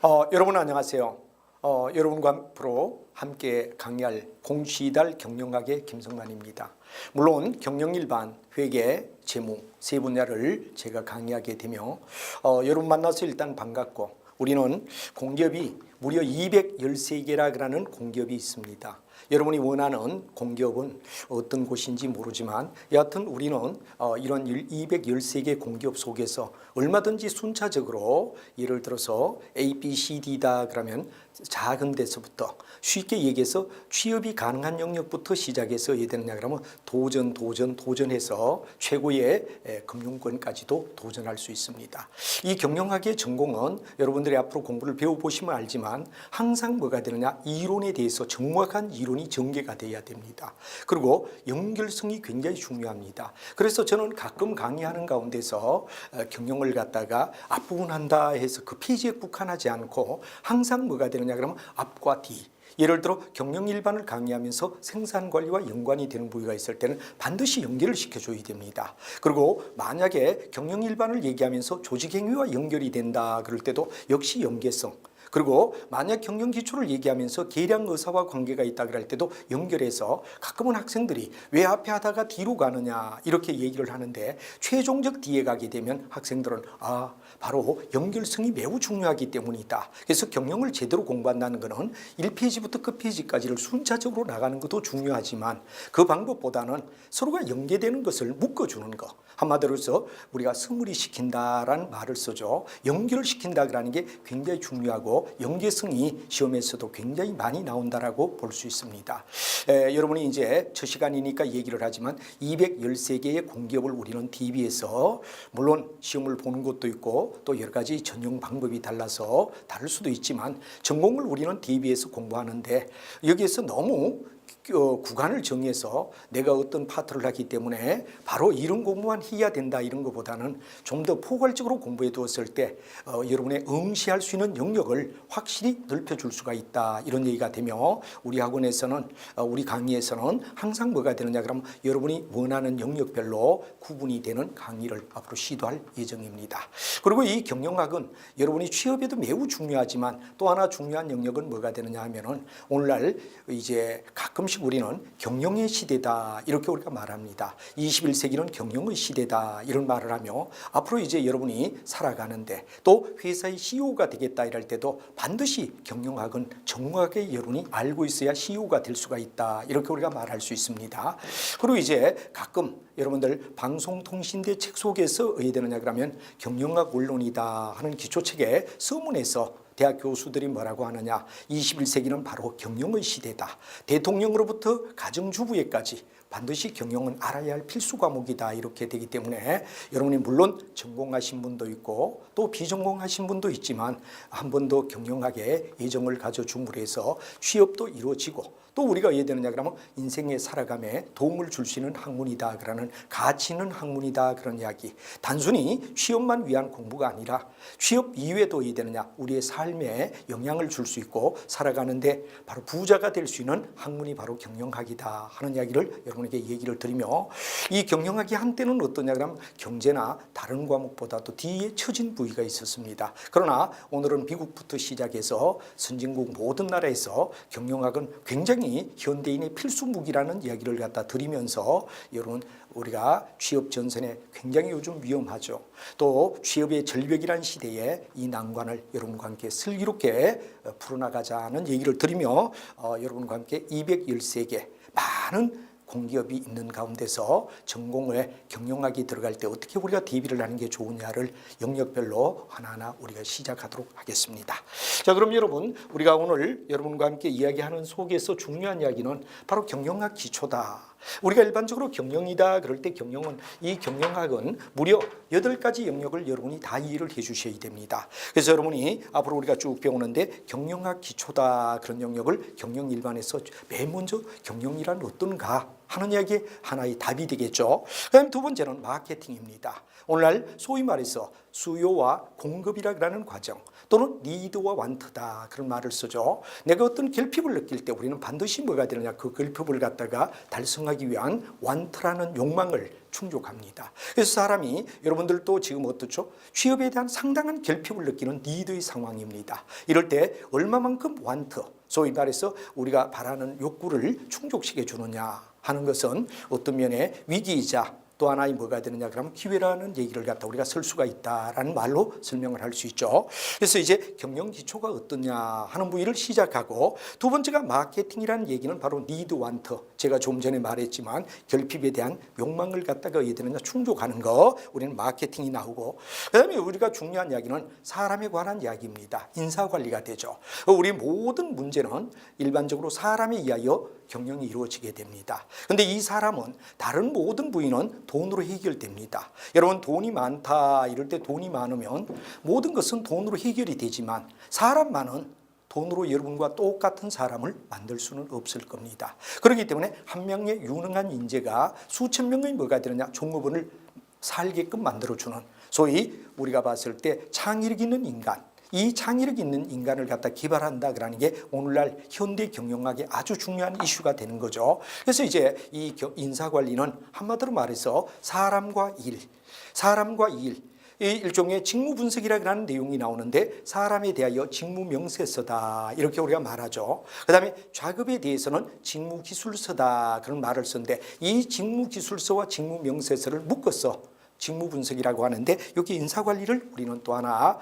여러분 안녕하세요. 여러분과 앞으로 함께 강의할 공시달 경영학의 김성만입니다. 물론 경영일반, 회계, 재무 세 분야를 제가 강의하게 되며 여러분 만나서 일단 반갑고, 우리는 공기업이 무려 213개라 하는 공기업이 있습니다. 여러분이 원하는 공기업은 어떤 곳인지 모르지만 여하튼 우리는 이런 213개 공기업 속에서 얼마든지 순차적으로, 예를 들어서 A, B, C, D다 그러면 작은 데서부터 쉽게 얘기해서 취업이 가능한 영역부터 시작해서 해야 되느냐 그러면 도전해서 최고의 금융권까지도 도전할 수 있습니다. 이 경영학의 전공은 여러분들이 앞으로 공부를 배워보시면 알지만 항상 뭐가 되느냐, 이론에 대해서 정확한 이론이 전개가 돼야 됩니다. 그리고 연결성이 굉장히 중요합니다. 그래서 저는 가끔 강의하는 가운데서 경영을 갖다가 앞부분 한다 해서 그 페이지에 국한하지 않고 항상 뭐가 되느냐 그러면 앞과 뒤, 예를 들어 경영 일반을 강의하면서 생산관리와 연관이 되는 부위가 있을 때는 반드시 연결을 시켜줘야 됩니다. 그리고 만약에 경영 일반을 얘기하면서 조직행위와 연결이 된다 그럴 때도 역시 연계성, 그리고 만약 경영기초를 얘기하면서 계량의사와 관계가 있다 그럴 때도 연결해서, 가끔은 학생들이 왜 앞에 하다가 뒤로 가느냐 이렇게 얘기를 하는데, 최종적 뒤에 가게 되면 학생들은 바로 연결성이 매우 중요하기 때문이다. 그래서 경영을 제대로 공부한다는 것은 1페이지부터 끝페이지까지를 순차적으로 나가는 것도 중요하지만 그 방법보다는 서로가 연계되는 것을 묶어주는 것, 한마디로 해서 우리가 스물이 시킨다라는 말을 쓰죠. 연결을 시킨다라는 게 굉장히 중요하고 연계성이 시험에서도 굉장히 많이 나온다라고 볼 수 있습니다. 여러분이 이제 첫 시간이니까 얘기를 하지만 213개의 공기업을 우리는 DB에서, 물론 시험을 보는 것도 있고 또 여러 가지 전용 방법이 달라서 다를 수도 있지만 전공을 우리는 DB에서 공부하는데, 여기에서 너무 구간을 정해서 내가 어떤 파트를 하기 때문에 바로 이런 공부만 해야 된다 이런 것보다는 좀 더 포괄적으로 공부해 두었을 때 여러분의 응시할 수 있는 영역을 확실히 넓혀줄 수가 있다, 이런 얘기가 되며, 우리 학원에서는 우리 강의에서는 항상 뭐가 되느냐 그러면 여러분이 원하는 영역별로 구분이 되는 강의를 앞으로 시도할 예정입니다. 그리고 이 경영학은 여러분이 취업에도 매우 중요하지만 또 하나 중요한 영역은 뭐가 되느냐 하면은, 오늘날 이제 가끔씩 우리는 경영의 시대다 이렇게 우리가 말합니다. 21세기는 경영의 시대다 이런 말을 하며, 앞으로 이제 여러분이 살아가는데 또 회사의 CEO가 되겠다 이럴 때도 반드시 경영학은 정확하게 여러분이 알고 있어야 CEO가 될 수가 있다, 이렇게 우리가 말할 수 있습니다. 그리고 이제 가끔 여러분들 방송통신대 책 속에서 어떻게 되느냐 그러면 경영학 원론이다 하는 기초책에 서문에서 대학 교수들이 뭐라고 하느냐, 21세기는 바로 경영의 시대다. 대통령으로부터 가정주부에까지 반드시 경영은 알아야 할 필수 과목이다, 이렇게 되기 때문에 여러분이 물론 전공하신 분도 있고 또 비전공하신 분도 있지만 한 번 더 경영학에 애정을 가져줌으로 해서 취업도 이루어지고, 또 우리가 왜 되느냐 그러면 인생의 살아감에 도움을 줄 수 있는 학문이다, 그러는 가치 있는 학문이다, 그런 이야기. 단순히 취업만 위한 공부가 아니라 취업 이외에도 왜 되느냐, 우리의 삶에 영향을 줄 수 있고 살아가는데 바로 부자가 될 수 있는 학문이 바로 경영학이다 하는 이야기를 여러분에게 얘기를 드리며, 이 경영학이 한때는 어떠냐 그러면 경제나 다른 과목보다도 뒤에 처진 부위가 있었습니다. 그러나 오늘은 미국부터 시작해서 선진국 모든 나라에서 경영학은 굉장히 현대인의 필수 무기라는 이야기를 갖다 드리면서, 여러분 우리가 취업 전선에 굉장히 요즘 위험하죠. 또 취업의 절벽이란 시대에 이 난관을 여러분과 함께 슬기롭게 풀어나가자는 얘기를 드리며, 여러분과 함께 213개 많은 공기업이 있는 가운데서 전공에 경영학이 들어갈 때 어떻게 우리가 대비를 하는 게 좋으냐를 영역별로 하나하나 우리가 시작하도록 하겠습니다. 자, 그럼 여러분, 우리가 오늘 여러분과 함께 이야기하는 속에서 중요한 이야기는 바로 경영학 기초다. 우리가 일반적으로 경영이다 그럴 때 이 경영학은 무려 8가지 영역을 여러분이 다 이해를 해 주셔야 됩니다. 그래서 여러분이 앞으로 우리가 쭉 배우는데 경영학 기초다 그런 영역을 경영 일반에서 맨 먼저 경영이란 어떤가 하는 이야기의 하나의 답이 되겠죠. 그다음에 두 번째는 마케팅입니다. 오늘날 소위 말해서 수요와 공급이라는 과정 또는 니드와 완트다 그런 말을 쓰죠. 내가 어떤 결핍을 느낄 때 우리는 반드시 뭐가 되느냐 그 결핍을 갖다가 달성하기 위한 완트라는 욕망을 충족합니다. 그래서 사람이 여러분들도 지금 어떻죠? 취업에 대한 상당한 결핍을 느끼는 니드의 상황입니다. 이럴 때 얼마만큼 완트 소위 말해서 우리가 바라는 욕구를 충족시켜 주느냐 하는 것은 어떤 면에 위기이자 또 하나의 뭐가 되느냐 그러면 기회라는 얘기를 갖다 우리가 쓸 수가 있다라는 말로 설명을 할 수 있죠. 그래서 이제 경영 기초가 어떠냐 하는 부위를 시작하고 두 번째가 마케팅이라는 얘기는 바로 니드 완트 제가 좀 전에 말했지만 결핍에 대한 욕망을 갖다가 어떻게 되느냐 충족하는 거 우리는 마케팅이 나오고 그다음에 우리가 중요한 이야기는 사람에 관한 이야기입니다. 인사관리가 되죠. 우리 모든 문제는 일반적으로 사람에 의하여 경영이 이루어지게 됩니다. 그런데 이 사람은 다른 모든 부위는 돈으로 해결됩니다. 여러분 돈이 많다 이럴 때 돈이 많으면 모든 것은 돈으로 해결이 되지만 사람만은 돈으로 여러분과 똑같은 사람을 만들 수는 없을 겁니다. 그렇기 때문에 한 명의 유능한 인재가 수천 명의 뭐가 되느냐 종업원을 살게끔 만들어주는 소위 우리가 봤을 때 창의력 있는 인간 이 창의력 있는 인간을 갖다 개발한다 그러는 게 오늘날 현대 경영학의 아주 중요한 이슈가 되는 거죠. 그래서 이제 이 인사관리는 한마디로 말해서 사람과 일, 이 일종의 직무 분석이라고 하는 내용이 나오는데 사람에 대하여 직무 명세서다 이렇게 우리가 말하죠. 그다음에 작업에 대해서는 직무 기술서다 그런 말을 쓰는데 이 직무 기술서와 직무 명세서를 묶어서 직무 분석이라고 하는데 여기 인사관리를 우리는 또 하나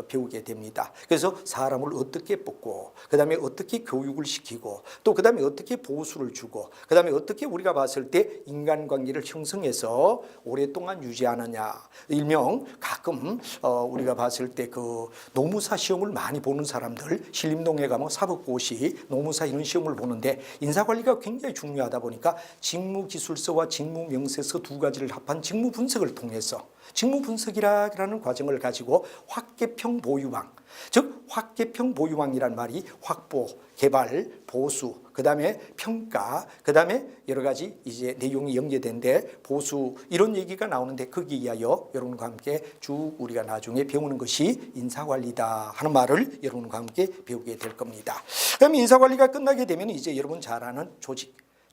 배우게 됩니다. 그래서 사람을 어떻게 뽑고 그다음에 어떻게 교육을 시키고 또 그다음에 어떻게 보수를 주고 그다음에 어떻게 우리가 봤을 때 인간관계를 형성해서 오랫동안 유지하느냐. 일명 가끔 우리가 봤을 때 그 노무사 시험을 많이 보는 사람들 신림동에 가면 사법고시 노무사 이런 시험을 보는데 인사관리가 굉장히 중요하다 보니까 직무기술서와 직무명세서 두 가지를 합한 직무 분석을 통해서 직무 분석이라는 과정을 가지고 확개평 보유망, 즉 확개평 보유망이란 말이 확보, 개발, 보수, 그다음에 평가, 그다음에 여러 가지 이제 내용이 연계된데 보수 이런 얘기가 나오는데 거기에 의하여 여러분과 함께 쭉 우리가 나중에 배우는 것이 인사관리다 하는 말을 여러분과 함께 배우게 될 겁니다. 그럼 인사관리가 끝나게 되면 이제 여러분 잘 아는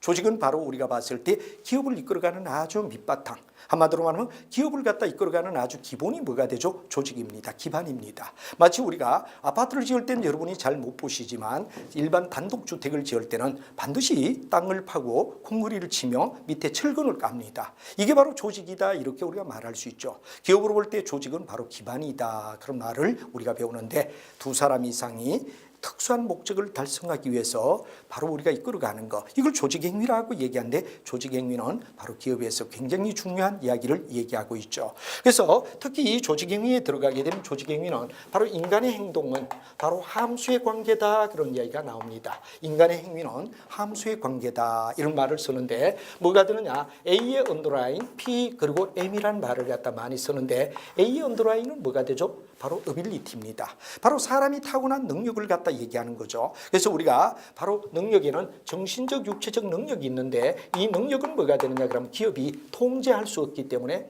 조직은 바로 우리가 봤을 때 기업을 이끌어가는 아주 밑바탕 한마디로 말하면 기업을 갖다 이끌어가는 아주 기본이 뭐가 되죠? 조직입니다. 기반입니다. 마치 우리가 아파트를 지을 때는 여러분이 잘 못 보시지만 일반 단독주택을 지을 때는 반드시 땅을 파고 콘크리트를 치며 밑에 철근을 깝니다. 이게 바로 조직이다 이렇게 우리가 말할 수 있죠. 기업으로 볼 때 조직은 바로 기반이다 그런 말을 우리가 배우는데 두 사람 이상이 특수한 목적을 달성하기 위해서 바로 우리가 이끌어가는 것 이걸 조직행위라고 얘기하는데 조직행위는 바로 기업에서 굉장히 중요한 이야기를 얘기하고 있죠. 그래서 특히 이 조직행위에 들어가게 되면 조직행위는 바로 인간의 행동은 바로 함수의 관계다 그런 이야기가 나옵니다. 인간의 행위는 함수의 관계다 이런 말을 쓰는데 뭐가 되느냐 A의 언더라인 P 그리고 M이라는 말을 갖다 많이 쓰는데 A의 언더라인은 뭐가 되죠? 바로 어빌리티입니다. 바로 사람이 타고난 능력을 갖다 얘기하는 거죠. 그래서 우리가 바로 능력에는 정신적, 육체적 능력이 있는데 이 능력은 뭐가 되느냐 그러면 기업이 통제할 수 없기 때문에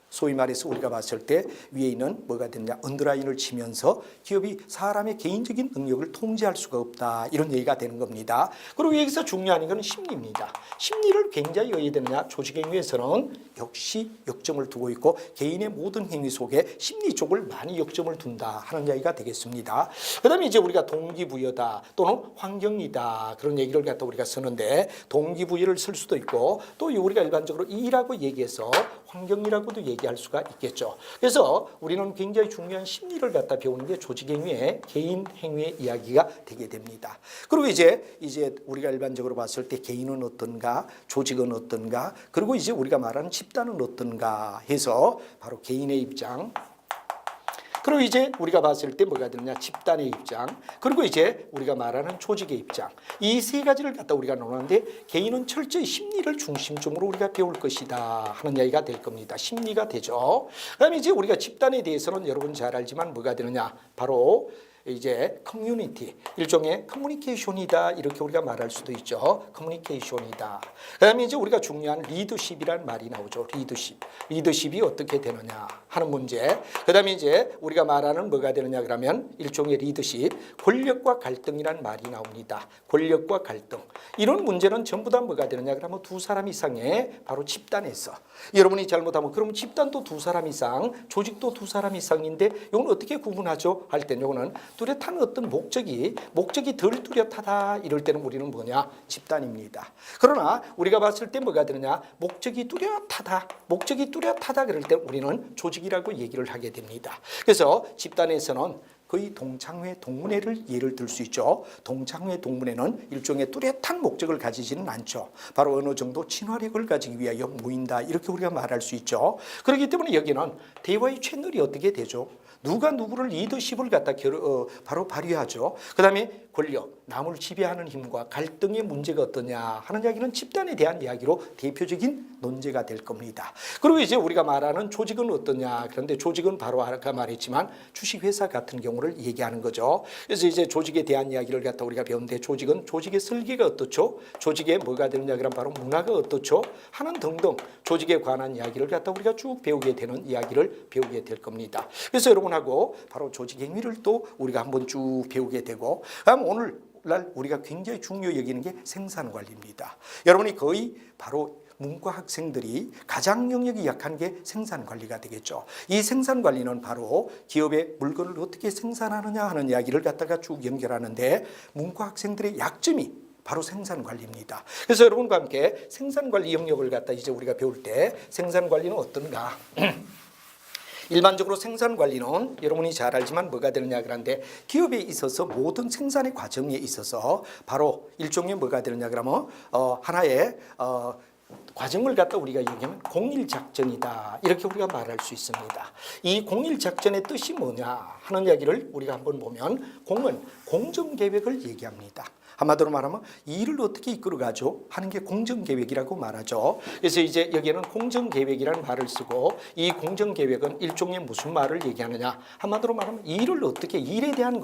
소위 말해서 우리가 봤을 때 위에 있는 뭐가 되느냐 언더라인을 치면서 기업이 사람의 개인적인 능력을 통제할 수가 없다 이런 얘기가 되는 겁니다. 그리고 여기서 중요한 건 심리입니다. 심리를 굉장히 어디에 되느냐 조직행위에서는 역시 역점을 두고 있고 개인의 모든 행위 속에 심리 쪽을 많이 역점을 둔다 하는 이야기가 되겠습니다. 그 다음에 이제 우리가 동기부여다 또는 환경이다 그런 얘기를 갖다 우리가 쓰는데 동기부여를 쓸 수도 있고 또 우리가 일반적으로 일이라고 얘기해서 환경이라고도 얘기할 수가 있겠죠. 그래서 우리는 굉장히 중요한 심리를 갖다 배우는 게 조직행위의 개인 행위의 이야기가 되게 됩니다. 그리고 이제 우리가 일반적으로 봤을 때 개인은 어떤가, 조직은 어떤가, 그리고 이제 우리가 말하는 집단은 어떤가 해서 바로 개인의 입장. 그리고 이제 우리가 봤을 때 뭐가 되느냐 집단의 입장 그리고 이제 우리가 말하는 조직의 입장 이 세 가지를 갖다 우리가 논하는데 개인은 철저히 심리를 중심점으로 우리가 배울 것이다 하는 이야기가 될 겁니다. 심리가 되죠. 그다음에 이제 우리가 집단에 대해서는 여러분 잘 알지만 뭐가 되느냐 바로 이제 커뮤니티, 일종의 커뮤니케이션이다 이렇게 우리가 말할 수도 있죠. 커뮤니케이션이다. 그다음에 이제 우리가 중요한 리더십이란 말이 나오죠. 리더십이 어떻게 되느냐 하는 문제. 그다음에 이제 우리가 말하는 뭐가 되느냐 그러면 일종의 리더십, 권력과 갈등이란 말이 나옵니다. 권력과 갈등. 이런 문제는 전부 다 뭐가 되느냐 그러면 두 사람 이상의 바로 집단에서, 여러분이 잘못하면 그럼 집단도 두 사람 이상, 조직도 두 사람 이상인데 이건 어떻게 구분하죠? 할 때는 이거는 뚜렷한 어떤 목적이 덜 뚜렷하다 이럴 때는 우리는 뭐냐? 집단입니다. 그러나 우리가 봤을 때 뭐가 되느냐? 목적이 뚜렷하다 그럴 때 우리는 조직이라고 얘기를 하게 됩니다. 그래서 집단에서는 거의 동창회 동문회를 예를 들 수 있죠. 동창회 동문회는 일종의 뚜렷한 목적을 가지지는 않죠. 바로 어느 정도 친화력을 가지기 위하여 모인다 이렇게 우리가 말할 수 있죠. 그렇기 때문에 여기는 대화의 채널이 어떻게 되죠? 누가 누구를 리더십을 갖다 바로 발휘하죠. 그 다음에 권력, 남을 지배하는 힘과 갈등의 문제가 어떠냐 하는 이야기는 집단에 대한 이야기로 대표적인 논제가 될 겁니다. 그리고 이제 우리가 말하는 조직은 어떠냐, 그런데 조직은 바로 아까 말했지만 주식회사 같은 경우를 얘기하는 거죠. 그래서 이제 조직에 대한 이야기를 갖다 우리가 배우는데 조직은 조직의 설계가 어떻죠? 조직에 뭐가 되느냐 그러면 바로 문화가 어떻죠? 하는 등등 조직에 관한 이야기를 갖다 우리가 쭉 배우게 되는 이야기를 배우게 될 겁니다. 그래서 여러분하고 바로 조직 행위를 또 우리가 한번 쭉 배우게 되고, 그럼 오늘날 우리가 굉장히 중요히 여기는 게 생산관리입니다. 여러분이 거의 바로 문과 학생들이 가장 영역이 약한 게 생산관리가 되겠죠. 이 생산관리는 바로 기업의 물건을 어떻게 생산하느냐 하는 이야기를 갖다가 쭉 연결하는데 문과 학생들의 약점이 바로 생산관리입니다. 그래서 여러분과 함께 생산관리 영역을 갖다 이제 우리가 배울 때 생산관리는 어떤가? 일반적으로 생산관리는 여러분이 잘 알지만 뭐가 되느냐 그런데 기업에 있어서 모든 생산의 과정에 있어서 바로 일종의 뭐가 되느냐 그러면 하나의 과정을 갖다 우리가 얘기하면 공일작전이다 이렇게 우리가 말할 수 있습니다. 이 공일작전의 뜻이 뭐냐 하는 이야기를 우리가 한번 보면 공은 공정계획을 얘기합니다. 한마디로 말하면 일을 어떻게 이끌어가죠 하는 게 공정계획이라고 말하죠. 그래서 이제 여기에는 공정계획이라는 말을 쓰고 이 공정계획은 일종의 무슨 말을 얘기하느냐, 한마디로 말하면 일을 어떻게, 일에 대한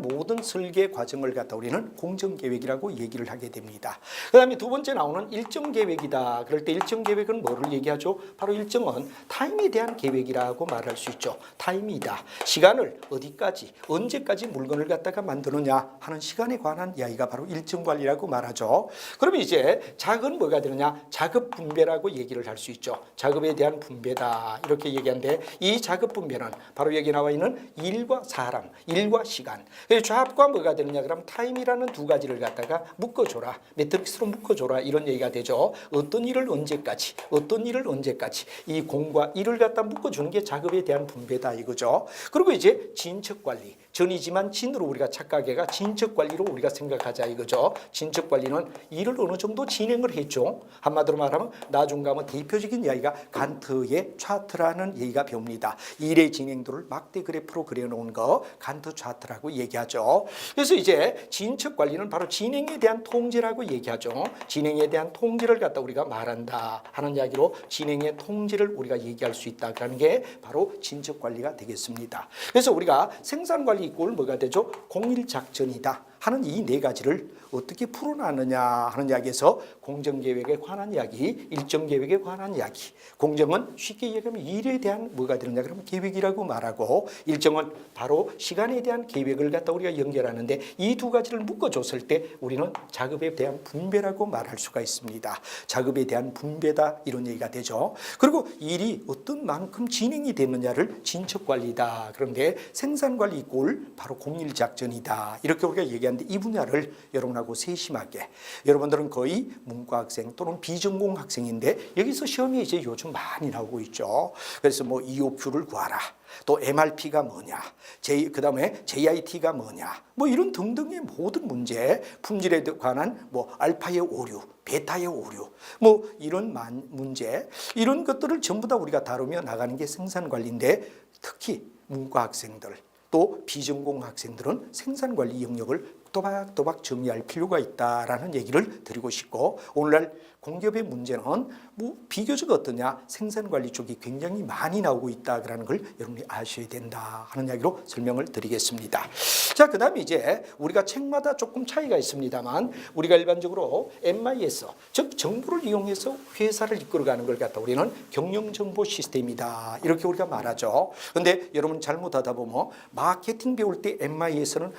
모든 설계 과정을 갖다 우리는 공정계획이라고 얘기를 하게 됩니다. 그 다음에 두 번째 나오는 일정계획이다. 그럴 때 일정계획은 뭐를 얘기하죠? 바로 일정은 타임에 대한 계획이라고 말할 수 있죠. 타임이다. 시간을 어디까지 언제까지 물건을 갖다가 만드느냐 하는 시간에 관한 이야기가 바로 일정관리라고 말하죠. 그러면 이제 작은 뭐가 되느냐, 작업 분배라고 얘기를 할 수 있죠. 작업에 대한 분배다 이렇게 얘기하는데 이 작업 분배는 바로 여기 나와 있는 일과 사람, 일과 시간. 좌합과 뭐가 되느냐 그러면 타임이라는 두 가지를 갖다가 묶어줘라, 매트릭스로 묶어줘라 이런 얘기가 되죠. 어떤 일을 언제까지 이 공과 일을 갖다 묶어주는 게 작업에 대한 분배다 이거죠. 그리고 이제 진척관리, 전이지만 진으로 우리가 착각해가 진척관리로 우리가 생각하자 이거죠. 진척관리는 일을 어느 정도 진행을 했죠. 한마디로 말하면 나중 가면 대표적인 이야기가 간트의 차트라는 얘기가 배웁니다. 일의 진행도를 막대 그래프로 그려놓은 거 간트 차트라고 얘기하죠. 그래서 이제 진척관리는 바로 진행에 대한 통제라고 얘기하죠. 진행에 대한 통제를 갖다 우리가 말한다 하는 이야기로 진행의 통제를 우리가 얘기할 수 있다는 게 바로 진척관리가 되겠습니다. 그래서 우리가 생산관리 이꼴 뭐가 되죠? 공일작전이다 하는 이 네 가지를 어떻게 풀어나느냐 하는 이야기에서 공정계획에 관한 이야기, 일정계획에 관한 이야기. 공정은 쉽게 얘기하면 일에 대한 뭐가 되느냐 그러면 계획이라고 말하고, 일정은 바로 시간에 대한 계획을 갖다 우리가 연결하는데 이 두 가지를 묶어줬을 때 우리는 작업에 대한 분배라고 말할 수가 있습니다. 작업에 대한 분배다 이런 얘기가 되죠. 그리고 일이 어떤 만큼 진행이 되느냐를 진척관리다. 그런데 생산관리 이꼴 바로 공일작전이다 이렇게 우리가 얘기하는데 이 분야를 여러분하고 세심하게, 여러분들은 거의 문과학생 또는 비전공 학생인데 여기서 시험이 이제 요즘 많이 나오고 있죠. 그래서 뭐 EOQ를 구하라, 또 MRP가 뭐냐, 그 다음에 JIT가 뭐냐, 뭐 이런 등등의 모든 문제, 품질에 관한 뭐 알파의 오류, 베타의 오류, 뭐 이런 문제, 이런 것들을 전부 다 우리가 다루며 나가는 게 생산관리인데 특히 문과 학생들, 또 비전공 학생들은 생산관리 영역을 또박또박 정리할 필요가 있다라는 얘기를 드리고 싶고, 오늘날 공기업의 문제는 뭐 비교적 어떠냐, 생산관리 쪽이 굉장히 많이 나오고 있다라는 걸 여러분이 아셔야 된다 하는 이야기로 설명을 드리겠습니다. 자, 그 다음에 이제 우리가 책마다 조금 차이가 있습니다만, 우리가 일반적으로 MIS, 즉 정보를 이용해서 회사를 이끌어가는 걸 갖다 우리는 경영정보 시스템이다 이렇게 우리가 말하죠. 그런데 여러분 잘못하다 보면 마케팅 배울 때 MIS는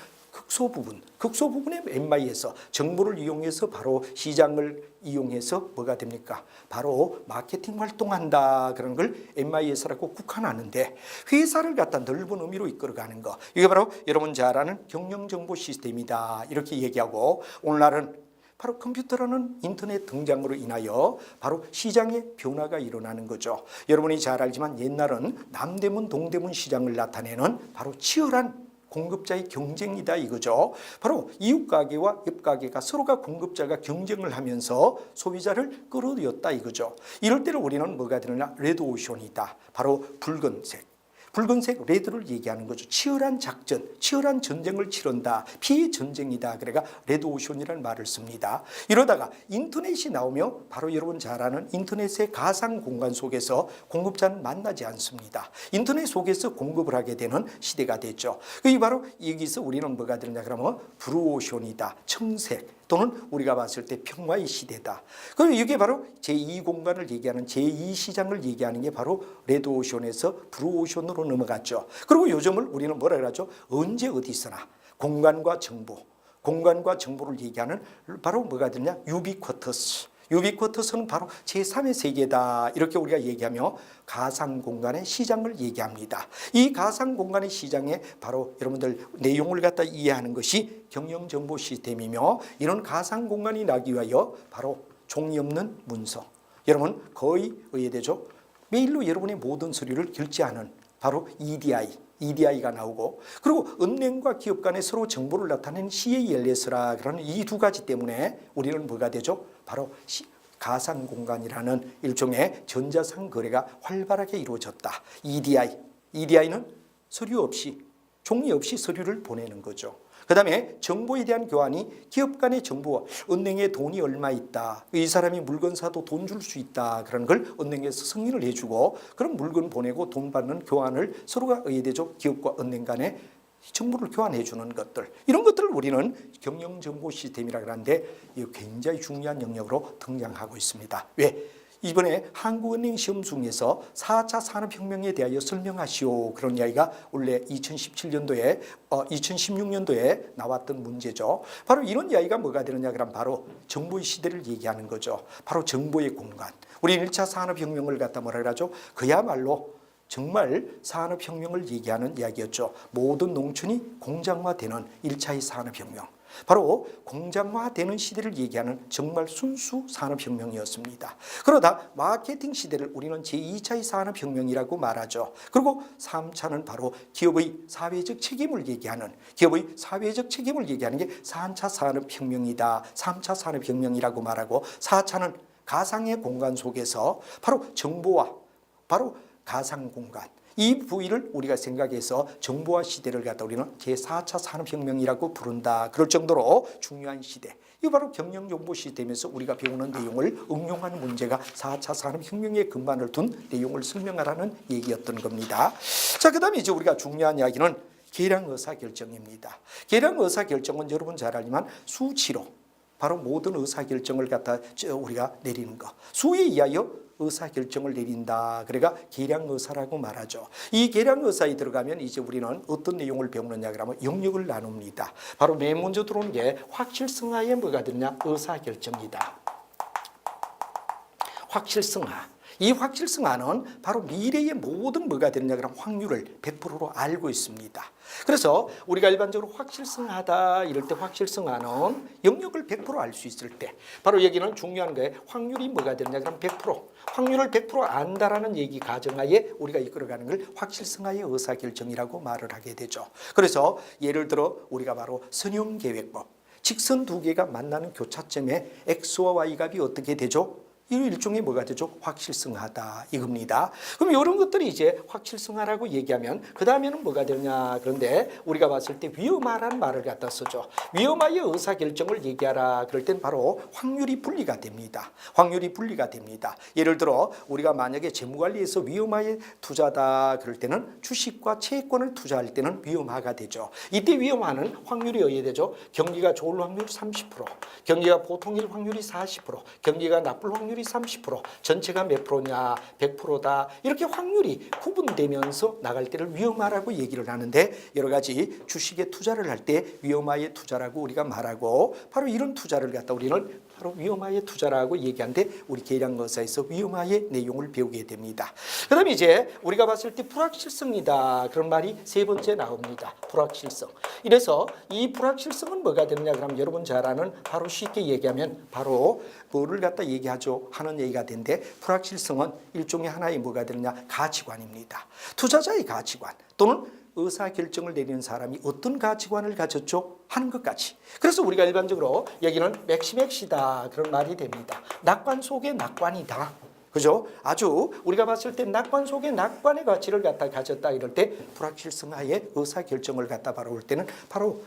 극소부분의 MI에서 정보를 이용해서 바로 시장을 이용해서 뭐가 됩니까? 바로 마케팅 활동한다 그런 걸 MIS라고 국한하는데, 회사를 갖다 넓은 의미로 이끌어가는 거, 이게 바로 여러분 잘 아는 경영정보 시스템이다 이렇게 얘기하고, 오늘날은 바로 컴퓨터라는 인터넷 등장으로 인하여 바로 시장의 변화가 일어나는 거죠. 여러분이 잘 알지만 옛날은 남대문 동대문 시장을 나타내는 바로 치열한 공급자의 경쟁이다 이거죠. 바로 이웃 가게와 옆 가게가 서로가 공급자가 경쟁을 하면서 소비자를 끌어들였다 이거죠. 이럴 때는 우리는 뭐가 되느냐, 레드오션이다. 바로 붉은색 레드를 얘기하는 거죠. 치열한 작전, 치열한 전쟁을 치른다. 피전쟁이다. 그래가 레드오션이라는 말을 씁니다. 이러다가 인터넷이 나오며 바로 여러분 잘 아는 인터넷의 가상 공간 속에서 공급자는 만나지 않습니다. 인터넷 속에서 공급을 하게 되는 시대가 됐죠. 그게 바로 여기서 우리는 뭐가 되느냐 그러면 블루오션이다. 청색 또는 우리가 봤을 때 평화의 시대다. 그럼 이게 바로 제2공간을 얘기하는 제2시장을 얘기하는 게 바로 레드오션에서 블루오션으로 넘어갔죠. 그리고 요즘을 우리는 뭐라 그러죠? 언제 어디서나 공간과 정보를 얘기하는 바로 뭐가 되냐? 유비쿼터스는 바로 제3의 세계다 이렇게 우리가 얘기하며 가상공간의 시장을 얘기합니다. 이 가상공간의 시장에 바로 여러분들 내용을 갖다 이해하는 것이 경영정보 시스템이며, 이런 가상공간이 나기 위하여 바로 종이 없는 문서, 여러분 거의 의외되죠. 메일로 여러분의 모든 서류를 결제하는 바로 EDI가 나오고, 그리고 은행과 기업 간에 서로 정보를 나타내는 CALS라 그러는 이 두 가지 때문에 우리는 뭐가 되죠? 바로 가상공간이라는 일종의 전자상 거래가 활발하게 이루어졌다. EDI는 서류 없이, 종이 없이 서류를 보내는 거죠. 그 다음에 정보에 대한 교환이 기업 간의 정보와 은행에 돈이 얼마 있다, 이 사람이 물건 사도 돈 줄 수 있다 그런 걸 은행에서 승인을 해주고, 그럼 물건 보내고 돈 받는 교환을 서로가 의뢰되죠. 기업과 은행 간에 정보를 교환해 주는 것들, 이런 것들을 우리는 경영정보 시스템이라고 하는데, 이 굉장히 중요한 영역으로 등장하고 있습니다. 왜? 이번에 한국은행 시험 중에서 4차 산업혁명에 대하여 설명하시오 그런 이야기가 원래 2016년도에 나왔던 문제죠. 바로 이런 이야기가 뭐가 되느냐 그러면 바로 정보의 시대를 얘기하는 거죠. 바로 정보의 공간. 우리 1차 산업혁명을 갖다 뭐라 그러죠? 그야말로 정말 산업혁명을 얘기하는 이야기였죠. 모든 농촌이 공장화되는 1차의 산업혁명. 바로 공장화되는 시대를 얘기하는 정말 순수 산업혁명이었습니다. 그러다 마케팅 시대를 우리는 제2차의 산업혁명이라고 말하죠. 그리고 3차는 바로 기업의 사회적 책임을 얘기하는 게 4차 산업혁명이다. 3차 산업혁명이라고 말하고, 4차는 가상의 공간 속에서 바로 정보와 바로 가상공간, 이 부위를 우리가 생각해서 정보화 시대를 갖다 우리는 제4차 산업혁명이라고 부른다. 그럴 정도로 중요한 시대. 이거 바로 경영정보 시스템에서 우리가 배우는 내용을 응용하는 문제가 4차 산업혁명의 근반을 둔 내용을 설명하라는 얘기였던 겁니다. 자, 그 다음에 이제 우리가 중요한 이야기는 계량 의사결정입니다. 계량 의사결정은 여러분 잘 알지만 수치로 바로 모든 의사결정을 갖다 우리가 내리는 거. 수에 의하여 의사결정을 내린다. 그래가 계량의사라고 말하죠. 이 계량의사에 들어가면 이제 우리는 어떤 내용을 배우느냐 그러면 영역을 나눕니다. 바로 맨 먼저 들어오는 게 확실성하에 뭐가 되느냐? 의사결정이다. 확실성하. 이 확실성하는 바로 미래의 모든 뭐가 되느냐 그러면 확률을 100%로 알고 있습니다. 그래서 우리가 일반적으로 확실성하다 이럴 때 확실성하는 영역을 100% 알 수 있을 때, 바로 여기는 중요한 거예요. 확률이 뭐가 되느냐 그러면 100%. 확률을 100% 안다라는 얘기 가정하에 우리가 이끌어가는 걸 확실성하의 의사결정이라고 말을 하게 되죠. 그래서 예를 들어 우리가 바로 선형계획법, 직선 두 개가 만나는 교차점에 X와 Y 값이 어떻게 되죠? 이 일종의 뭐가 되죠? 확실성하다 이겁니다. 그럼 이런 것들이 이제 확실성하라고 얘기하면 그 다음에는 뭐가 되냐? 그런데 우리가 봤을 때 위험하라는 말을 갖다 쓰죠. 위험하의 의사결정을 얘기하라. 그럴 땐 바로 확률이 분리가 됩니다. 확률이 분리가 됩니다. 예를 들어 우리가 만약에 재무관리에서 위험하의 투자다 그럴 때는 주식과 채권을 투자할 때는 위험하가 되죠. 이때 위험하는 확률이 어디에 되죠? 경기가 좋을 확률 30%, 경기가 보통일 확률이 40%, 경기가 나쁠 확률이 30%, 전체가 몇 프로냐? 100%다. 이렇게 확률이 구분되면서 나갈 때를 위험하라고 얘기를 하는데 여러 가지 주식에 투자를 할 때 위험하의 투자라고 우리가 말하고 바로 이런 투자를 갖다 우리는 바로 위험하의 투자라고 얘기하는데 우리 계량거사에서 위험하의 내용을 배우게 됩니다. 그 다음에 이제 우리가 봤을 때 불확실성이다. 그런 말이 세 번째 나옵니다. 불확실성. 이래서 이 불확실성은 뭐가 되느냐 그러면 여러분 잘 아는 바로 쉽게 얘기하면 바로 뭐를 갖다 얘기하죠 하는 얘기가 되는데 불확실성은 일종의 하나의 뭐가 되느냐 가치관입니다. 투자자의 가치관 또는 의사결정을 내리는 사람이 어떤 가치관을 가졌죠 하는 것까지. 그래서 우리가 일반적으로 여기는 맥시맥시다 그런 말이 됩니다. 낙관 속의 낙관이다. 그죠? 아주 우리가 봤을 때 낙관 속의 낙관의 가치를 갖다 가졌다 이럴 때 불확실성하에 의사결정을 갖다 바라볼 때는 바로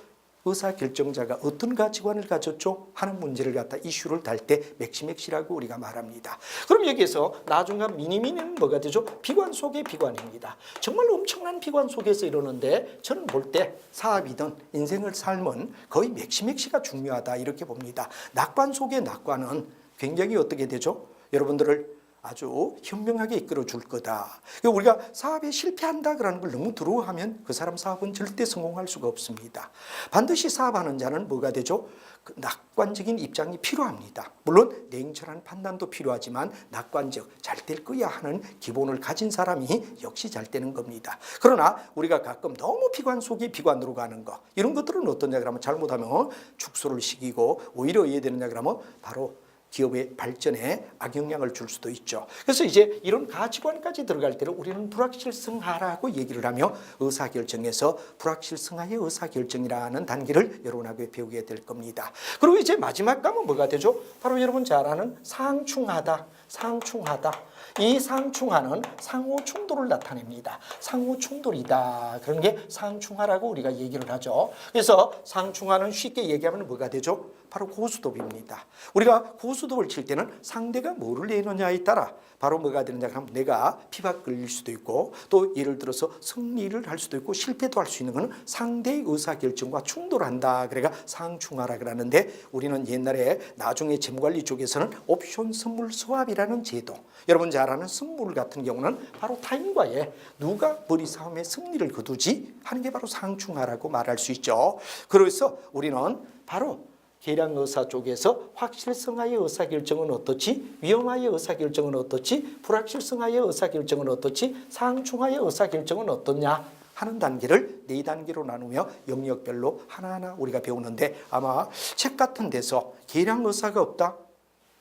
의사결정자가 어떤 가치관을 가졌죠 하는 문제를 갖다 이슈를 달 때 맥시맥시라고 우리가 말합니다. 그럼 여기에서 나중간 미니미니는 뭐가 되죠? 비관 속의 비관입니다. 정말 엄청난 비관 속에서 이러는데 저는 볼 때 사업이든 인생을 삶은 거의 맥시맥시가 중요하다 이렇게 봅니다. 낙관 속의 낙관은 굉장히 어떻게 되죠? 여러분들을 아주 현명하게 이끌어 줄 거다. 우리가 사업에 실패한다 그러는 걸 너무 두려워하면 그 사람 사업은 절대 성공할 수가 없습니다. 반드시 사업하는 자는 뭐가 되죠? 그 낙관적인 입장이 필요합니다. 물론 냉철한 판단도 필요하지만 낙관적 잘 될 거야 하는 기본을 가진 사람이 역시 잘 되는 겁니다. 그러나 우리가 가끔 너무 비관 속에 비관으로 가는 거 이런 것들은 어떠냐 그러면 잘못하면 축소를 시키고 오히려 이해되느냐 그러면 바로 기업의 발전에 악영향을 줄 수도 있죠. 그래서 이제 이런 가치관까지 들어갈 때는 우리는 불확실성하라고 얘기를 하며 의사결정에서 불확실성하의 의사결정이라는 단계를 여러분하고 배우게 될 겁니다. 그리고 이제 마지막 감은 뭐가 되죠? 바로 여러분 잘 아는 상충하다. 상충하다. 이 상충하는 상호 충돌을 나타냅니다. 상호 충돌이다. 그런 게 상충하라고 우리가 얘기를 하죠. 그래서 상충하는 쉽게 얘기하면 뭐가 되죠? 바로 고수톱입니다. 우리가 고수톱을 칠 때는 상대가 뭐를 내느냐에 따라 바로 뭐가 되느냐 하면 내가 피박 걸릴 수도 있고 또 예를 들어서 승리를 할 수도 있고 실패도 할 수 있는 것은 상대의 의사결정과 충돌한다. 그래가 상충하라 그러는데 우리는 옛날에 나중에 재무관리 쪽에서는 옵션 선물 스왑이라는 제도 여러분 잘 아는 선물 같은 경우는 바로 타인과의 누가 머리 싸움에 승리를 거두지 하는 게 바로 상충하라고 말할 수 있죠. 그래서 우리는 바로 계량의사 쪽에서 확실성하의 의사결정은 어떻지? 위험하의 의사결정은 어떻지? 불확실성하의 의사결정은 어떻지? 상충하의 의사결정은 어떻냐? 하는 단계를 4단계로 나누며 영역별로 하나하나 우리가 배우는데 아마 책 같은 데서 계량의사가 없다?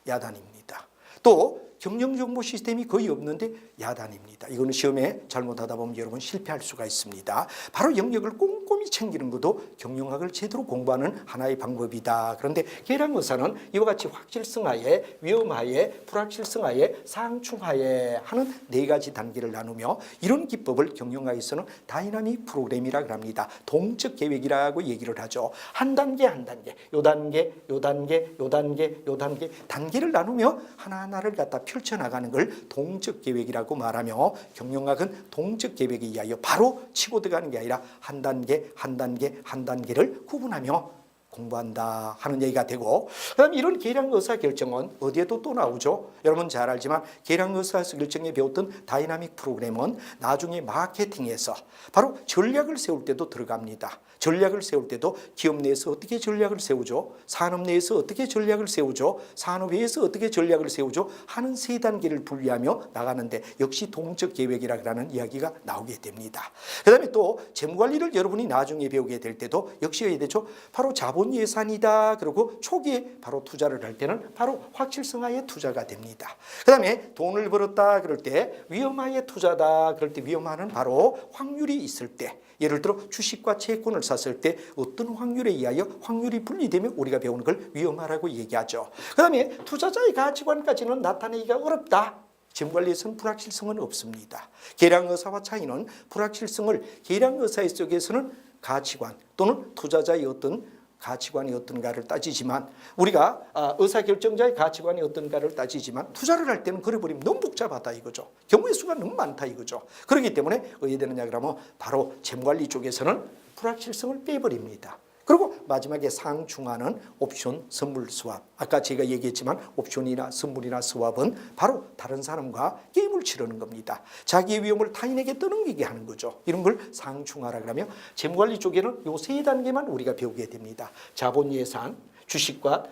야단입니다. 또 경영정보 시스템이 거의 없는데 야단입니다. 이거는 시험에 잘못하다 보면 여러분 실패할 수가 있습니다. 바로 영역을 꼼꼼히 챙기는 것도 경영학을 제대로 공부하는 하나의 방법이다. 그런데 계량의사는 이와 같이 확실성하에 위험하에 불확실성하에 상충하에 하는 4가지 단계를 나누며 이런 기법을 경영학에서는 다이나믹 프로그램이라고 합니다. 동적 계획이라고 얘기를 하죠. 한 단계 한 단계, 요 단계, 요 단계, 요 단계, 요 단계 단계를 나누며 하나하나를 갖다 펼쳐나가는 걸 동적 계획이라고 말하며 경영학은 동적 계획에 의하여 바로 치고 들어가는 게 아니라 한 단계 한 단계 한 단계를 구분하며 공부한다 하는 얘기가 되고 그다음 이런 계량의사결정은 어디에도 또 나오죠. 여러분 잘 알지만 계량의사결정에 배웠던 다이나믹 프로그램은 나중에 마케팅에서 바로 전략을 세울 때도 들어갑니다. 전략을 세울 때도 기업 내에서 어떻게 전략을 세우죠. 산업 내에서 어떻게 전략을 세우죠. 산업외에서 어떻게 전략을 세우죠 하는 3단계를 분리하며 나가는데 역시 동적 계획이라는 이야기가 나오게 됩니다. 그 다음에 또 재무관리를 여러분이 나중에 배우게 될 때도 역시 해야 되죠. 바로 자본 자본 예산이다. 그리고 초기에 바로 투자를 할 때는 바로 확실성하에 투자가 됩니다. 그 다음에 돈을 벌었다 그럴 때 위험하에 투자다 그럴 때 위험하는 바로 확률이 있을 때, 예를 들어 주식과 채권을 샀을 때 어떤 확률에 의하여 확률이 분리되면 우리가 배우는 걸 위험하라고 얘기하죠. 그 다음에 투자자의 가치관까지는 나타내기가 어렵다. 재무관리에서는 불확실성은 없습니다. 계량의사와 차이는 불확실성을 계량의사 쪽에서는 가치관 또는 투자자의 어떤 가치관이 어떤가를 따지지만, 우리가 의사결정자의 가치관이 어떤가를 따지지만, 투자를 할 때는 그래버리면 너무 복잡하다 이거죠. 경우의 수가 너무 많다 이거죠. 그렇기 때문에 어떻게 되느냐 그러면 바로 재무관리 쪽에서는 불확실성을 빼버립니다. 그리고 마지막에 상충하는 옵션 선물 스왑. 아까 제가 얘기했지만 옵션이나 선물이나 스왑은 바로 다른 사람과 게임을 치르는 겁니다. 자기의 위험을 타인에게 떠넘기게 하는 거죠. 이런 걸 상충하라 그러면 재무관리 쪽에는 요 세 단계만 우리가 배우게 됩니다. 자본 예산, 주식과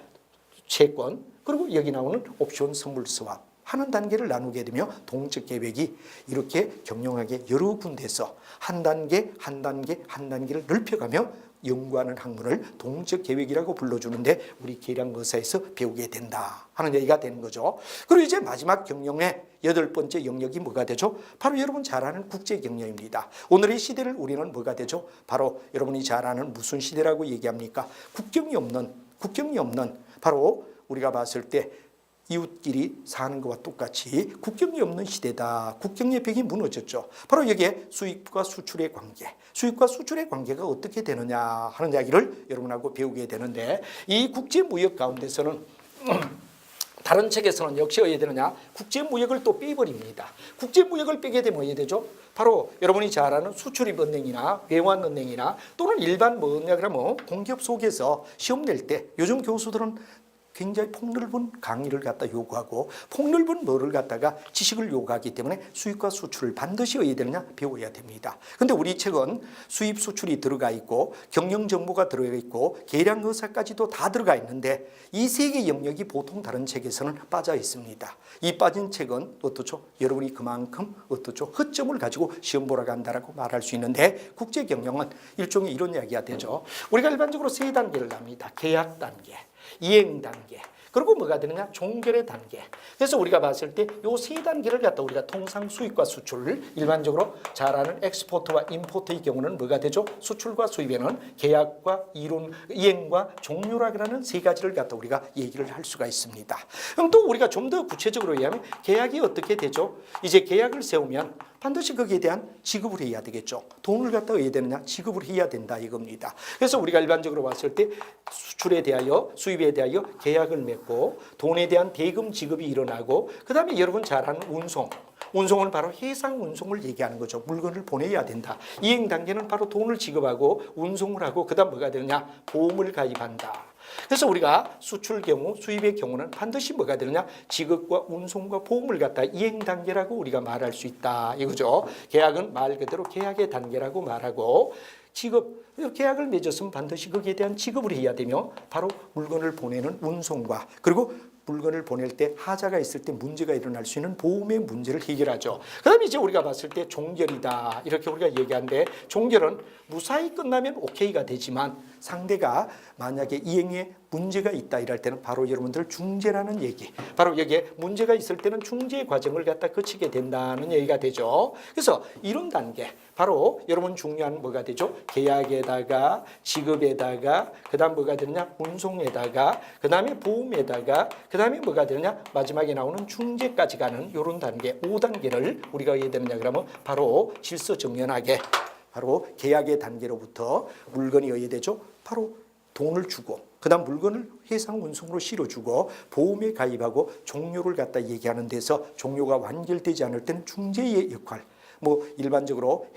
채권, 그리고 여기 나오는 옵션 선물 스왑. 하는 단계를 나누게 되며 동적 계획이 이렇게 격령하게 여러 군데서 한 단계 한 단계 한 단계를 넓혀가며 연구하는 학문을 동적 계획이라고 불러주는데 우리 계량의사에서 배우게 된다 하는 얘기가 되는 거죠. 그리고 이제 마지막 경영의 8번째 영역이 뭐가 되죠? 바로 여러분 잘 아는 국제 경영입니다. 오늘의 시대를 우리는 뭐가 되죠? 바로 여러분이 잘 아는 무슨 시대라고 얘기합니까? 국경이 없는 바로 우리가 봤을 때 이웃끼리 사는 것과 똑같이 국경이 없는 시대다. 국경의 벽이 무너졌죠. 바로 여기에 수입과 수출의 관계, 수입과 수출의 관계가 어떻게 되느냐 하는 이야기를 여러분하고 배우게 되는데, 이 국제무역 가운데서는 다른 책에서는 역시 어떻게 되느냐, 국제무역을 또 빼버립니다. 국제무역을 빼게 되면 어떻게 되죠? 바로 여러분이 잘 아는 수출입은행이나 외환은행이나 또는 일반 뭐냐 그러면 공기업 속에서 시험 낼 때 요즘 교수들은 굉장히 폭넓은 강의를 갖다 요구하고 폭넓은 뭐를 갖다가 지식을 요구하기 때문에 수입과 수출을 반드시 어떻게 되느냐 배워야 됩니다. 그런데 우리 책은 수입 수출이 들어가 있고 경영 정보가 들어가 있고 계량 의사까지도 다 들어가 있는데 이 세 개 영역이 보통 다른 책에서는 빠져 있습니다. 이 빠진 책은 어떻죠? 여러분이 그만큼 어떻죠? 허점을 가지고 시험 보러 간다라고 말할 수 있는데, 국제 경영은 일종의 이런 이야기가 되죠. 우리가 일반적으로 세 단계를 합니다. 계약 단계, 이행 단계, 그리고 뭐가 되느냐? 종결의 단계. 그래서 우리가 봤을 때 요 세 단계를 갖다 우리가 통상 수입과 수출, 일반적으로 잘 아는 엑스포트와 임포트의 경우는 뭐가 되죠? 수출과 수입에는 계약과 이론, 이행과 종료라는 세 가지를 갖다 우리가 얘기를 할 수가 있습니다. 그럼 또 우리가 좀 더 구체적으로 얘기하면 계약이 어떻게 되죠? 이제 계약을 세우면 반드시 거기에 대한 지급을 해야 되겠죠. 돈을 갖다 해야 되느냐? 지급을 해야 된다 이겁니다. 그래서 우리가 일반적으로 봤을 때 수출에 대하여, 수입에 대하여 계약을 맺고 돈에 대한 대금 지급이 일어나고, 그 다음에 여러분 잘 아는 운송은 바로 해상 운송을 얘기하는 거죠. 물건을 보내야 된다. 이행 단계는 바로 돈을 지급하고 운송을 하고, 그 다음 뭐가 되느냐? 보험을 가입한다. 그래서 우리가 수출 경우, 수입의 경우는 반드시 뭐가 되느냐? 지급과 운송과 보험을 갖다 이행 단계라고 우리가 말할 수 있다 이거죠. 계약은 말 그대로 계약의 단계라고 말하고, 지급, 계약을 맺었으면 반드시 거기에 대한 지급을 해야 되며, 바로 물건을 보내는 운송과, 그리고 물건을 보낼 때 하자가 있을 때 문제가 일어날 수 있는 보험의 문제를 해결하죠. 그 다음에 이제 우리가 봤을 때 종결이다 이렇게 우리가 얘기하는데, 종결은 무사히 끝나면 오케이가 되지만 상대가 만약에 이행에 문제가 있다 이럴 때는 바로 여러분들 중재라는 얘기, 바로 여기에 문제가 있을 때는 중재 과정을 갖다 거치게 된다는 얘기가 되죠. 그래서 이런 단계, 바로 여러분 중요한 뭐가 되죠? 계약에다가 지급에다가 그 다음 뭐가 되느냐? 운송에다가 그 다음에 보험에다가 그 다음에 뭐가 되느냐? 마지막에 나오는 중재까지 가는 이런 단계 5단계를 우리가 해야 되느냐 그러면 바로 질서정연하게 바로 계약의 단계로부터 물건이 어떻게 되죠? 바로 돈을 주고 그 다음 물건을 해상 운송으로 실어주고 보험에 가입하고 종료를 갖다 얘기하는 데서 종료가 완결되지 않을 때는 중재의 역할, 뭐 일반적으로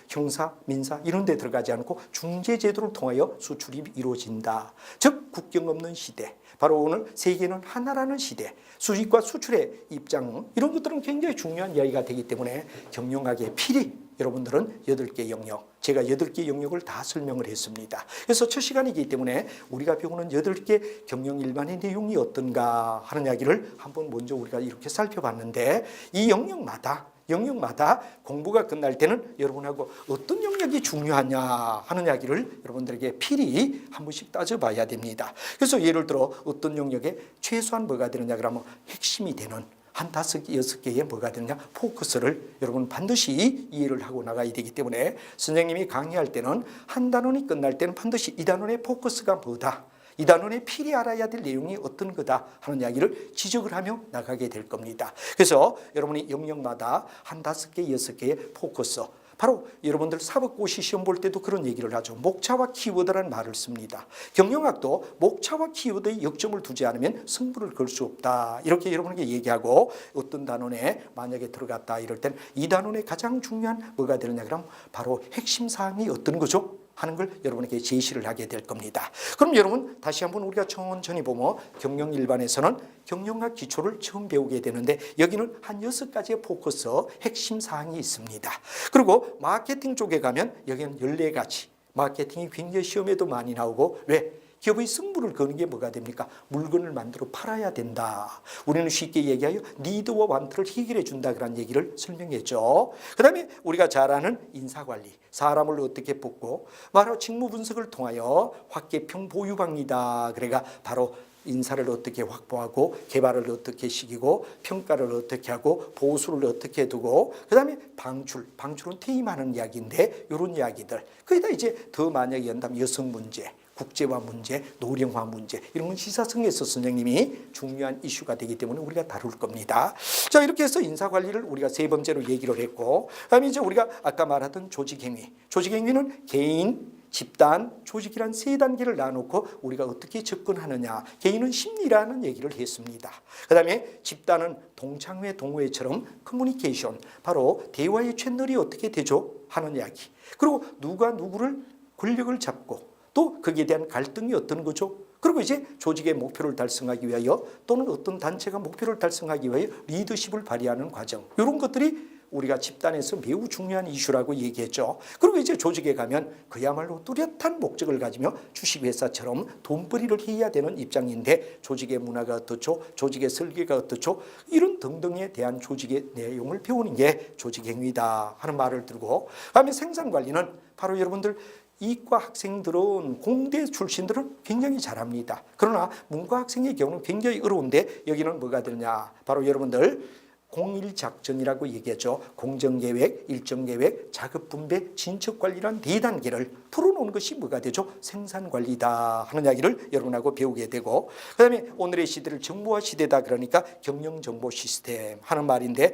형사, 민사 이런 데 들어가지 않고 중재 제도를 통하여 수출이 이루어진다. 즉 국경 없는 시대, 바로 오늘 세계는 하나라는 시대, 수입과 수출의 입장, 이런 것들은 굉장히 중요한 이야기가 되기 때문에 경영학의 필히 여러분들은 8개 영역, 제가 8개 영역을 다 설명을 했습니다. 그래서 첫 시간이기 때문에 우리가 배우는 8개 경영 일반의 내용이 어떤가 하는 이야기를 한번 먼저 우리가 이렇게 살펴봤는데, 이 영역마다 영역마다 공부가 끝날 때는 여러분하고 어떤 영역이 중요하냐 하는 이야기를 여러분들에게 필히 한 번씩 따져봐야 됩니다. 그래서 예를 들어 어떤 영역에 최소한 뭐가 되느냐 그러면 핵심이 되는 한 5, 6개의 뭐가 되느냐 포커스를 여러분 반드시 이해를 하고 나가야 되기 때문에 선생님이 강의할 때는 한 단원이 끝날 때는 반드시 이 단원의 포커스가 뭐다, 이 단원에 필히 알아야 될 내용이 어떤 거다 하는 이야기를 지적을 하며 나가게 될 겁니다. 그래서 여러분이 영역마다 한 5개, 6개의 포커스, 바로 여러분들 사법고시 시험 볼 때도 그런 얘기를 하죠. 목차와 키워드라는 말을 씁니다. 경영학도 목차와 키워드에 역점을 두지 않으면 승부를 걸 수 없다. 이렇게 여러분에게 얘기하고 어떤 단원에 만약에 들어갔다 이럴 땐 이 단원의 가장 중요한 뭐가 되느냐 그럼 바로 핵심 사항이 어떤 거죠? 하는 걸 여러분에게 제시를 하게 될 겁니다. 그럼 여러분 다시 한번 우리가 천천히 보면 경영 일반에서는 경영학 기초를 처음 배우게 되는데 여기는 한 6가지의 포커스 핵심 사항이 있습니다. 그리고 마케팅 쪽에 가면 여기는 14가지. 마케팅이 굉장히 시험에도 많이 나오고 왜? 기업의 승부를 거는 게 뭐가 됩니까? 물건을 만들어 팔아야 된다. 우리는 쉽게 얘기하여 니드와 완트를 해결해 준다 그런 얘기를 설명했죠. 그 다음에 우리가 잘 아는 인사관리, 사람을 어떻게 뽑고 바로 직무 분석을 통하여 확계평 보유방이다. 그래가 바로 인사를 어떻게 확보하고 개발을 어떻게 시키고 평가를 어떻게 하고 보수를 어떻게 두고 그 다음에 방출은 퇴임하는 이야기인데 이런 이야기들 거기다 이제 더 만약에 연다면 여성 문제, 국제화 문제, 노령화 문제 이런 건 시사성에서 선생님이 중요한 이슈가 되기 때문에 우리가 다룰 겁니다. 자, 이렇게 해서 인사관리를 우리가 3번째로 얘기를 했고 그다음에 이제 우리가 아까 말하던 조직행위, 조직행위는 개인, 집단, 조직이란 3단계를 나눠놓고 우리가 어떻게 접근하느냐. 개인은 심리라는 얘기를 했습니다. 그 다음에 집단은 동창회, 동호회처럼 커뮤니케이션, 바로 대화의 채널이 어떻게 되죠? 하는 이야기. 그리고 누가 누구를 권력을 잡고 또 거기에 대한 갈등이 어떤 거죠? 그리고 이제 조직의 목표를 달성하기 위하여 또는 어떤 단체가 목표를 달성하기 위하여 리더십을 발휘하는 과정. 이런 것들이 우리가 집단에서 매우 중요한 이슈라고 얘기했죠. 그리고 이제 조직에 가면 그야말로 뚜렷한 목적을 가지며 주식회사처럼 돈벌이를 해야 되는 입장인데 조직의 문화가 어떻죠? 조직의 설계가 어떻죠? 이런 등등에 대한 조직의 내용을 배우는 게 조직행위다 하는 말을 들고 그다음에 생산관리는 바로 여러분들 이과 학생들은 공대 출신들은 굉장히 잘합니다. 그러나 문과 학생의 경우는 굉장히 어려운데 여기는 뭐가 되느냐. 바로 여러분들 공일작전이라고 얘기하죠. 공정계획, 일정계획, 작업분배, 진척관리란 4단계를 풀어놓은 것이 뭐가 되죠? 생산관리다 하는 이야기를 여러분하고 배우게 되고 그 다음에 오늘의 시대를 정보화 시대다 그러니까 경영정보 시스템 하는 말인데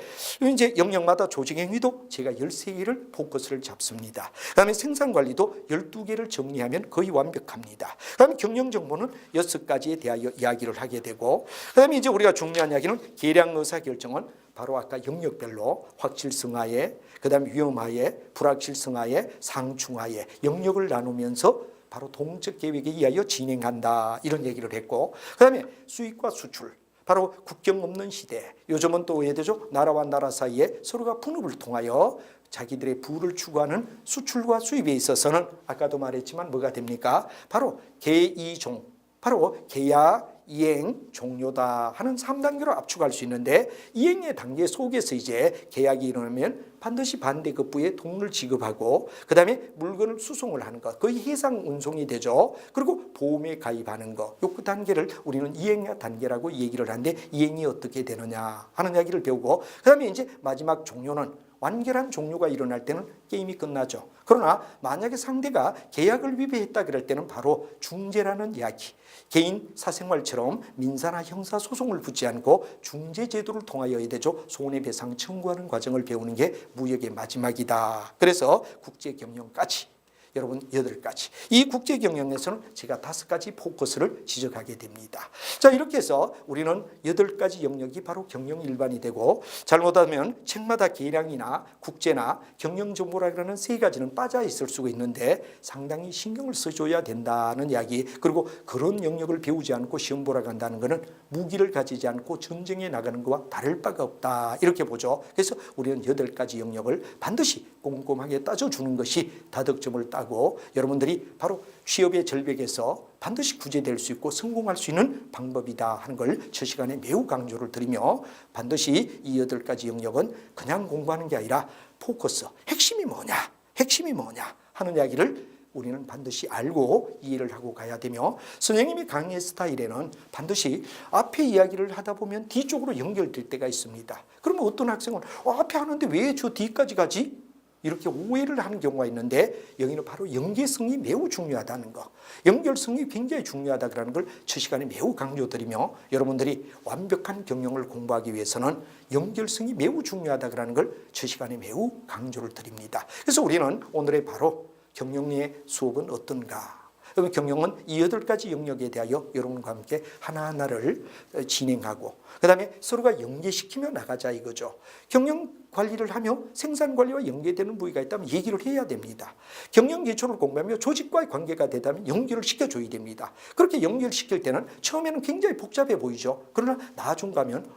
이제 영역마다 조직행위도 제가 13개를 포커스를 잡습니다. 그 다음에 생산관리도 12개를 정리하면 거의 완벽합니다. 그 다음에 경영정보는 6가지에 대하여 이야기를 하게 되고 그 다음에 이제 우리가 중요한 이야기는 계량의사결정은 바로 아까 영역별로 확실성하에 그다음에 위험하에 불확실성하에 상충하에 영역을 나누면서 바로 동적 계획에 의하여 진행한다 이런 얘기를 했고 그다음에 수입과 수출 바로 국경 없는 시대 요즘은 또 왜 되죠? 나라와 나라 사이에 서로가 분업을 통하여 자기들의 부를 추구하는 수출과 수입에 있어서는 아까도 말했지만 뭐가 됩니까? 바로 계이종 바로 계약 이행, 종료다 하는 3단계로 압축할 수 있는데 이행의 단계 속에서 이제 계약이 일어나면 반드시 반대급부에 돈을 지급하고 그 다음에 물건을 수송을 하는 것 거의 해상 운송이 되죠. 그리고 보험에 가입하는 것 요 그 단계를 우리는 이행 단계라고 얘기를 하는데 이행이 어떻게 되느냐 하는 이야기를 배우고 그 다음에 이제 마지막 종료는 완결한 종료가 일어날 때는 게임이 끝나죠. 그러나 만약에 상대가 계약을 위배했다 그럴 때는 바로 중재라는 이야기. 개인 사생활처럼 민사나 형사 소송을 붙지 않고 중재 제도를 통하여 해야 되죠. 손해배상 청구하는 과정을 배우는 게 무역의 마지막이다. 그래서 국제경영까지 여러분 8가지. 이 국제경영에서는 제가 5가지 포커스를 지적하게 됩니다. 자, 이렇게 해서 우리는 8가지 영역이 바로 경영 일반이 되고 잘못하면 책마다 계량이나 국제나 경영정보라 그러는 3가지는 빠져 있을 수가 있는데 상당히 신경을 써줘야 된다는 이야기 그리고 그런 영역을 배우지 않고 시험 보러 간다는 것은 무기를 가지지 않고 전쟁에 나가는 것과 다를 바가 없다 이렇게 보죠. 그래서 우리는 8가지 영역을 반드시 꼼꼼하게 따져주는 것이 다득점을 따고 하고 여러분들이 바로 취업의 절벽에서 반드시 구제될 수 있고 성공할 수 있는 방법이다 하는 걸 저 시간에 매우 강조를 드리며 반드시 이 8가지 영역은 그냥 공부하는 게 아니라 포커스, 핵심이 뭐냐 하는 이야기를 우리는 반드시 알고 이해를 하고 가야 되며 선생님의 강의 스타일에는 반드시 앞에 이야기를 하다 보면 뒤쪽으로 연결될 때가 있습니다. 그러면 어떤 학생은 앞에 하는데 왜 저 뒤까지 가지? 이렇게 오해를 하는 경우가 있는데 여기는 바로 연계성이 매우 중요하다는 거, 연결성이 굉장히 중요하다는 걸 저 시간에 매우 강조드리며 여러분들이 완벽한 경영을 공부하기 위해서는 연결성이 매우 중요하다는 걸 저 시간에 매우 강조를 드립니다. 그래서 우리는 오늘의 바로 경영의 수업은 어떤가? 그럼 경영은 이 8가지 영역에 대하여 여러분과 함께 하나하나를 진행하고 그 다음에 서로가 연계시키며 나가자 이거죠. 경영 관리를 하며 생산 관리와 연계되는 부위가 있다면 얘기를 해야 됩니다. 경영 기초를 공부하며 조직과의 관계가 되다면 연결을 시켜줘야 됩니다. 그렇게 연결시킬 때는 처음에는 굉장히 복잡해 보이죠. 그러나 나중 가면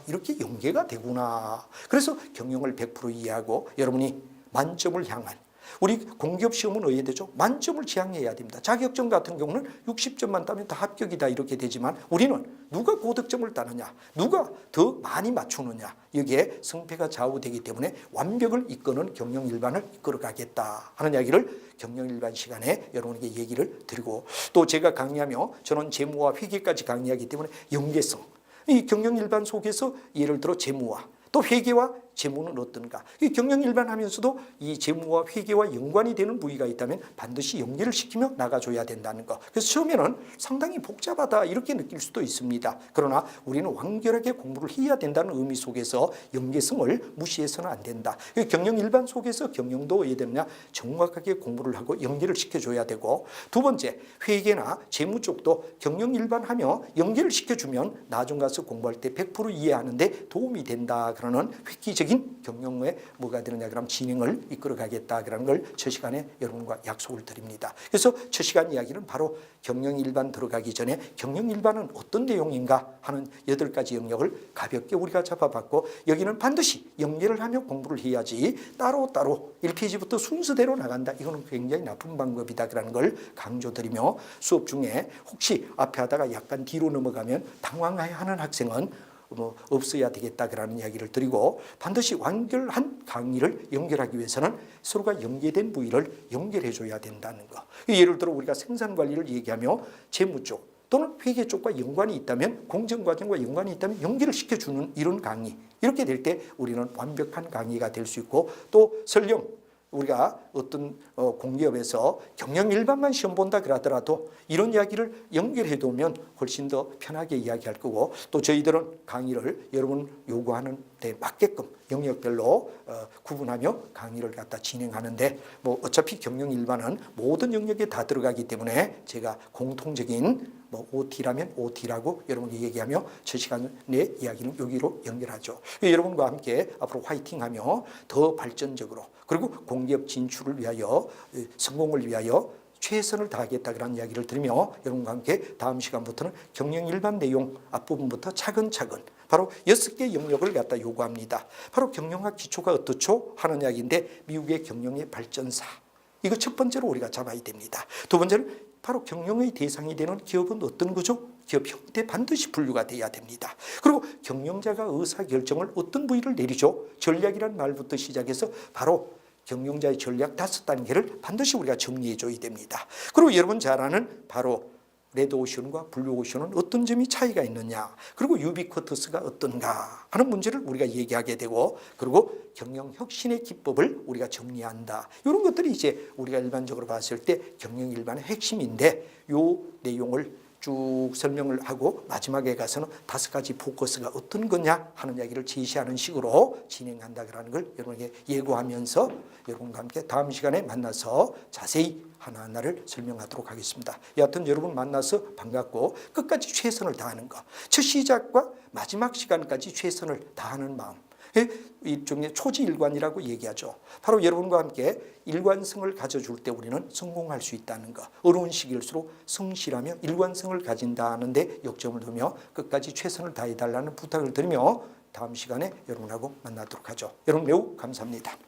이렇게 연계가 되구나. 그래서 경영을 100% 이해하고 여러분이 만점을 향한 우리 공기업 시험은 의외되죠. 만점을 지향해야 됩니다. 자격증 같은 경우는 60점만 따면 다 합격이다 이렇게 되지만 우리는 누가 고득점을 따느냐, 누가 더 많이 맞추느냐 여기에 승패가 좌우되기 때문에 완벽을 이끄는 경영일반을 이끌어가겠다 하는 이야기를 경영일반 시간에 여러분에게 얘기를 드리고 또 제가 강의하며 저는 재무와 회계까지 강의하기 때문에 연계성 이 경영일반 속에서 예를 들어 재무와 또 회계와 재무는 어떤가? 이 경영일반 하면서도 이 재무와 회계와 연관이 되는 부위가 있다면 반드시 연계를 시키며 나가줘야 된다는 거. 그래서 처음에는 상당히 복잡하다 이렇게 느낄 수도 있습니다. 그러나 우리는 완결하게 공부를 해야 된다는 의미 속에서 연계성을 무시해서는 안 된다. 경영일반 속에서 경영도 왜 되느냐? 정확하게 공부를 하고 연계를 시켜줘야 되고 두 번째 회계나 재무 쪽도 경영일반 하며 연계를 시켜주면 나중 가서 공부할 때 100% 이해하는데 도움이 된다. 그러는 획기적인 경영에 뭐가 되느냐 그럼 진행을 이끌어가겠다 그런 걸 저 시간에 여러분과 약속을 드립니다. 그래서 저 시간 이야기는 바로 경영일반 들어가기 전에 경영일반은 어떤 내용인가 하는 8가지 영역을 가볍게 우리가 잡아봤고 여기는 반드시 연계를 하며 공부를 해야지 따로따로 1페이지부터 순서대로 나간다. 이거는 굉장히 나쁜 방법이다 그런 걸 강조드리며 수업 중에 혹시 앞에 하다가 약간 뒤로 넘어가면 당황하는 학생은 없어야 되겠다라는 이야기를 드리고 반드시 완결한 강의를 연결하기 위해서는 서로가 연계된 부위를 연결해 줘야 된다는 거. 예를 들어 우리가 생산관리를 얘기하며 재무 쪽 또는 회계 쪽과 연관이 있다면 공정과정과 연관이 있다면 연결을 시켜주는 이런 강의 이렇게 될 때 우리는 완벽한 강의가 될 수 있고 또 설령 우리가 어떤 공기업에서 경영일반만 시험 본다 그러더라도 이런 이야기를 연결해 두면 훨씬 더 편하게 이야기할 거고 또 저희들은 강의를 여러분 요구하는 데 맞게끔 영역별로 구분하며 강의를 갖다 진행하는데 어차피 경영일반은 모든 영역에 다 들어가기 때문에 제가 공통적인 OT라면 OT라고 여러분이 얘기하며 저 시간 내 이야기는 여기로 연결하죠. 여러분과 함께 앞으로 화이팅하며 더 발전적으로 그리고 공기업 진출을 위하여 성공을 위하여 최선을 다하겠다는 이야기를 드리며 여러분과 함께 다음 시간부터는 경영일반 내용 앞부분부터 차근차근 바로 6개 영역을 갖다 요구합니다. 바로 경영학 기초가 어떻죠? 하는 이야기인데 미국의 경영의 발전사 이거 첫 번째로 우리가 잡아야 됩니다. 두 번째는 바로 경영의 대상이 되는 기업은 어떤 거죠? 기업 형태 반드시 분류가 돼야 됩니다. 그리고 경영자가 의사결정을 어떤 부위를 내리죠? 전략이라는 말부터 시작해서 바로 경영자의 전략 5단계를 반드시 우리가 정리해 줘야 됩니다. 그리고 여러분 잘 아는 바로 레드오션과 블루오션은 어떤 점이 차이가 있느냐 그리고 유비쿼터스가 어떤가 하는 문제를 우리가 얘기하게 되고 그리고 경영혁신의 기법을 우리가 정리한다. 이런 것들이 이제 우리가 일반적으로 봤을 때 경영일반의 핵심인데 이 내용을 쭉 설명을 하고 마지막에 가서는 5가지 포커스가 어떤 거냐 하는 이야기를 제시하는 식으로 진행한다는 걸 여러분에게 예고하면서 여러분과 함께 다음 시간에 만나서 자세히 하나하나를 설명하도록 하겠습니다. 여하튼 여러분 만나서 반갑고 끝까지 최선을 다하는 것, 첫 시작과 마지막 시간까지 최선을 다하는 마음, 일종의 초지일관이라고 얘기하죠. 바로 여러분과 함께 일관성을 가져줄 때 우리는 성공할 수 있다는 것. 어려운 시기일수록 성실하며 일관성을 가진다는 데 역점을 두며 끝까지 최선을 다해달라는 부탁을 드리며 다음 시간에 여러분하고 만나도록 하죠. 여러분 매우 감사합니다.